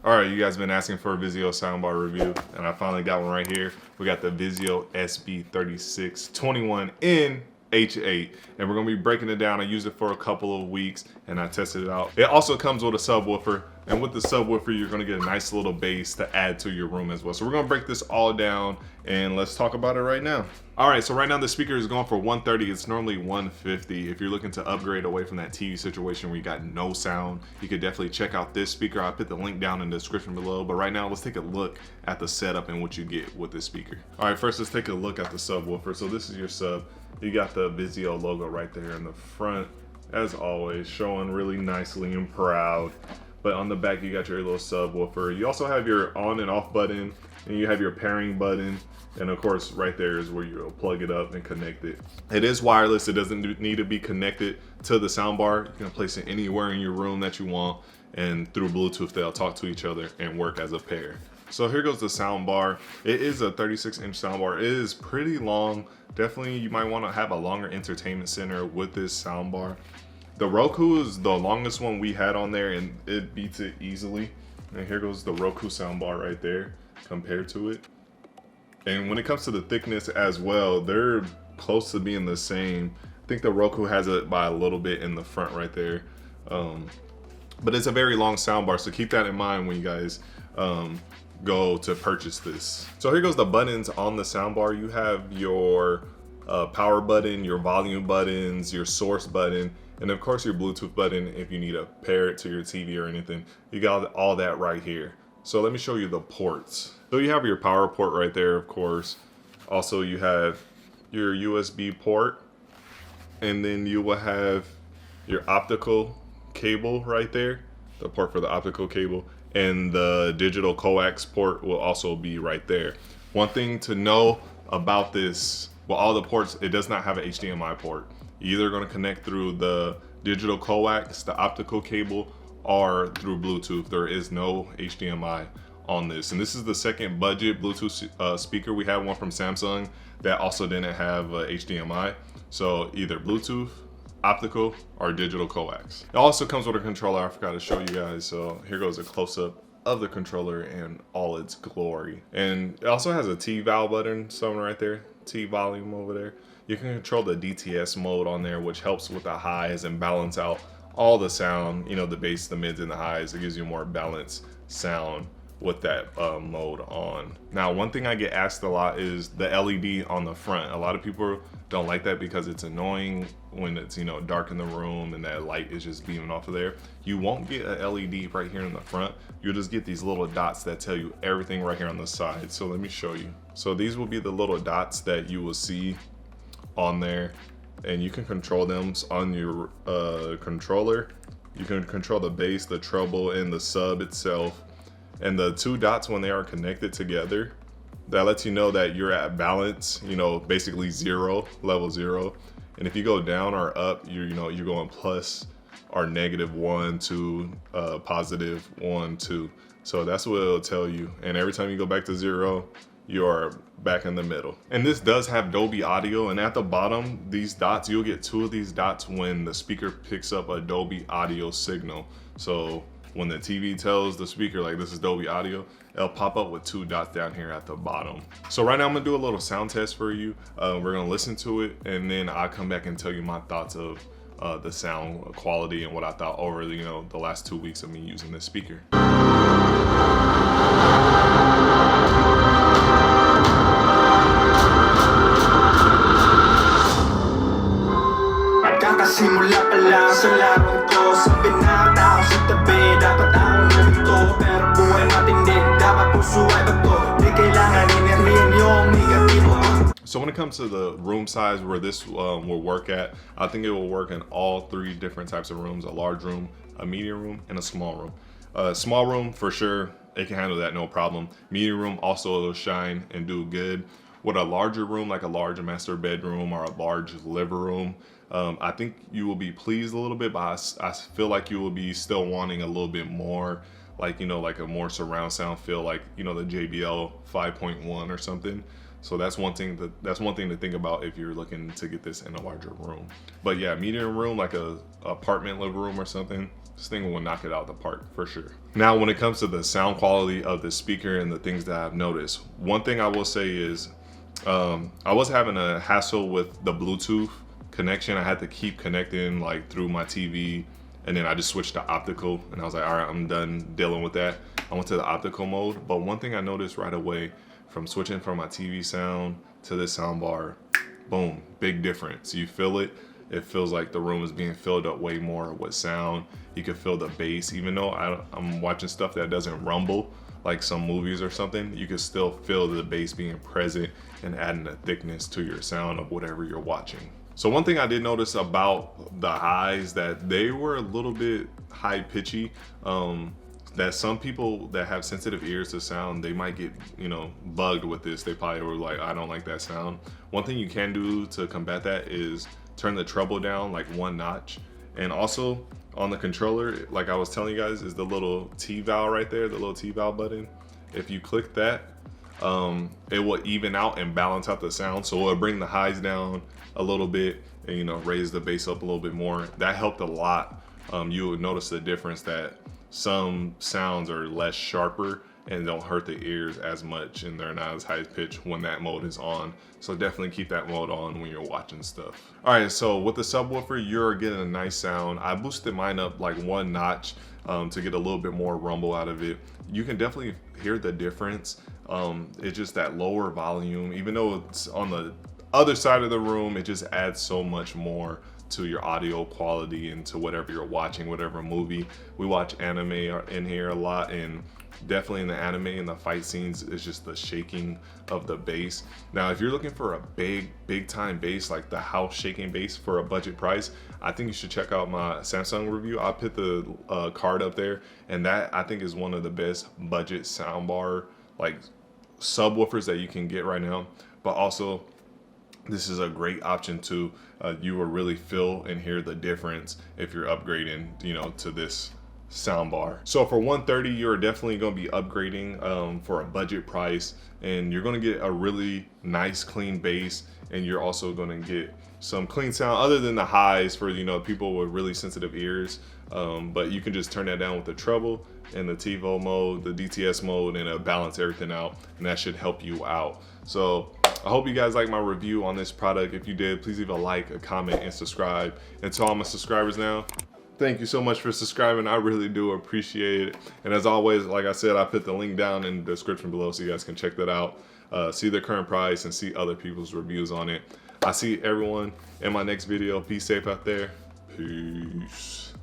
All right, you guys been asking for a Vizio soundbar review, and I finally got one right here. We got the Vizio SB3621n-H8, and we're gonna be breaking it down. I used it for a couple of weeks, and I tested it out. It also comes with a subwoofer, and with the subwoofer, you're gonna get a nice little bass to add to your room as well. So we're gonna break this all down, and let's talk about it right now. All right, so right now the speaker is going for 130. It's normally 150. If you're looking to upgrade away from that TV situation where you got no sound, you could definitely check out this speaker. I'll put the link down in the description below. But right now, let's take a look at the setup and what you get with this speaker. All right, first let's take a look at the subwoofer. So this is your sub. You got the Vizio logo right there in the front, as always, showing really nicely and proud. But on the back, you got your little subwoofer. You also have your on and off button, and you have your pairing button. And of course, right there is where you'll plug it up and connect it. It is wireless. It doesn't need to be connected to the soundbar. You can place it anywhere in your room that you want. And through Bluetooth, they'll talk to each other and work as a pair. So here goes the soundbar. It is a 36-inch soundbar. It is pretty long. Definitely, you might want to have a longer entertainment center with this soundbar. The Roku is the longest one we had on there, and it beats it easily. And here goes the Roku soundbar right there compared to it. And when it comes to the thickness as well, they're close to being the same. I think the Roku has it by a little bit in the front right there. But it's a very long soundbar, so keep that in mind when you guys go to purchase this. So here goes the buttons on the soundbar. You have your power button, your volume buttons, your source button, and of course your Bluetooth button if you need to pair it to your TV or anything. You got all that right here. So let me show you the ports. So you have your power port right there, of course. Also, you have your USB port, and then you will have your optical cable right there, the port for the optical cable, and the digital coax port will also be right there. One thing to know about this, well, all the ports, it does not have an HDMI port. You're either going to connect through the digital coax, the optical cable, or through Bluetooth. There is no HDMI on this. And this is the second budget Bluetooth speaker. We had one from Samsung that also didn't have HDMI. So either Bluetooth, optical, or digital coax. It also comes with a controller. I forgot to show you guys. So here goes a close-up of the controller in all its glory. And it also has a T valve button, somewhere right there, T volume over there. You can control the DTS mode on there, which helps with the highs and balance out all the sound, you know, the bass, the mids, and the highs. It gives you more balanced sound with that mode on. Now, one thing I get asked a lot is the LED on the front. A lot of people don't like that because it's annoying when it's, you know, dark in the room and that light is just beaming off of there. You won't get a LED right here in the front. You'll just get these little dots that tell you everything right here on the side. So let me show you. So these will be the little dots that you will see on there, and you can control them on your controller. You can control the bass, the treble, and the sub itself. And the two dots, when they are connected together, that lets you know that you're at balance, you know, basically zero, level 0. And if you go down or up, you're going plus or -1 to +1, 2. So that's what it'll tell you. And every time you go back to 0, you're back in the middle. And this does have Dolby audio, and at the bottom, these dots, you'll get 2 of these dots when the speaker picks up a Dolby audio signal. So when the TV tells the speaker like this is Dolby audio, it'll pop up with 2 dots down here at the bottom. So right now I'm gonna do a little sound test for you. We're gonna listen to it, and then I'll come back and tell you my thoughts of the sound quality and what I thought over, you know, the last 2 weeks of me using this speaker. Simula pa lang sa larong to. Sabi na tao sa tabi, dapat akong huminto. Pero buhay matindi, dapat puso ay bato. Di kailangan inermihin yung negatibo. So when it comes to the room size where this will work at, I think it will work in all 3 different types of rooms: a large room, a medium room, and a small room. Small room, for sure, it can handle that no problem. Medium room also will shine and do good. With a larger room, like a large master bedroom or a large living room, I think you will be pleased a little bit, but I feel like you will be still wanting a little bit more, like, you know, like a more surround sound feel, like, you know, the JBL 5.1 or something. So that's one thing to think about if you're looking to get this in a larger room. But yeah, medium room, like a apartment living room or something, this thing will knock it out of the park for sure. Now, when it comes to the sound quality of the speaker and the things that I've noticed, one thing I will say is I was having a hassle with the Bluetooth connection. I had to keep connecting like through my TV, and then I just switched to optical, and I was like, all right, I'm done dealing with that. I went to the optical mode. But one thing I noticed right away from switching from my TV sound to this soundbar, boom, big difference. You feel it. It feels like the room is being filled up way more with sound. You can feel the bass, even though I'm watching stuff that doesn't rumble, like some movies or something, you can still feel the bass being present and adding a thickness to your sound of whatever you're watching. So one thing I did notice about the highs, that they were a little bit high pitchy. That some people that have sensitive ears to sound, they might get, you know, bugged with this. They probably were like, I don't like that sound. One thing you can do to combat that is turn the treble down like 1 notch. And also on the controller, like I was telling you guys, is the little T-valve right there, the little T-valve button. If you click that, it will even out and balance out the sound. So it'll bring the highs down a little bit and, you know, raise the bass up a little bit more. That helped a lot. You would notice the difference that some sounds are less sharper and don't hurt the ears as much, and they're not as high pitched when that mode is on. So definitely keep that mode on when you're watching stuff. All right, so with the subwoofer, you're getting a nice sound. I boosted mine up like 1 notch to get a little bit more rumble out of it. You can definitely hear the difference. It's just that lower volume, even though it's on the other side of the room, it just adds so much more to your audio quality and to whatever you're watching, whatever movie. We watch anime in here a lot, and definitely in the anime and the fight scenes, it's just the shaking of the bass. Now, if you're looking for a big time bass, like the house shaking bass for a budget price, I think you should check out my Samsung review. I'll put the card up there, and that I think is one of the best budget soundbar like subwoofers that you can get right now. But also, this is a great option too. You will really feel and hear the difference if you're upgrading, you know, to this soundbar. So for $130, you're definitely going to be upgrading for a budget price, and you're going to get a really nice clean bass, and you're also going to get some clean sound other than the highs for, you know, people with really sensitive ears. But you can just turn that down with the treble and the TiVo mode, the DTS mode, and it'll balance everything out, and that should help you out. So I hope you guys like my review on this product. If you did, please leave a like, a comment, and subscribe. And to all my subscribers now, thank you so much for subscribing. I really do appreciate it. And as always, like I said, I put the link down in the description below so you guys can check that out, see the current price, and see other people's reviews on it. I see everyone in my next video. Be safe out there. Peace.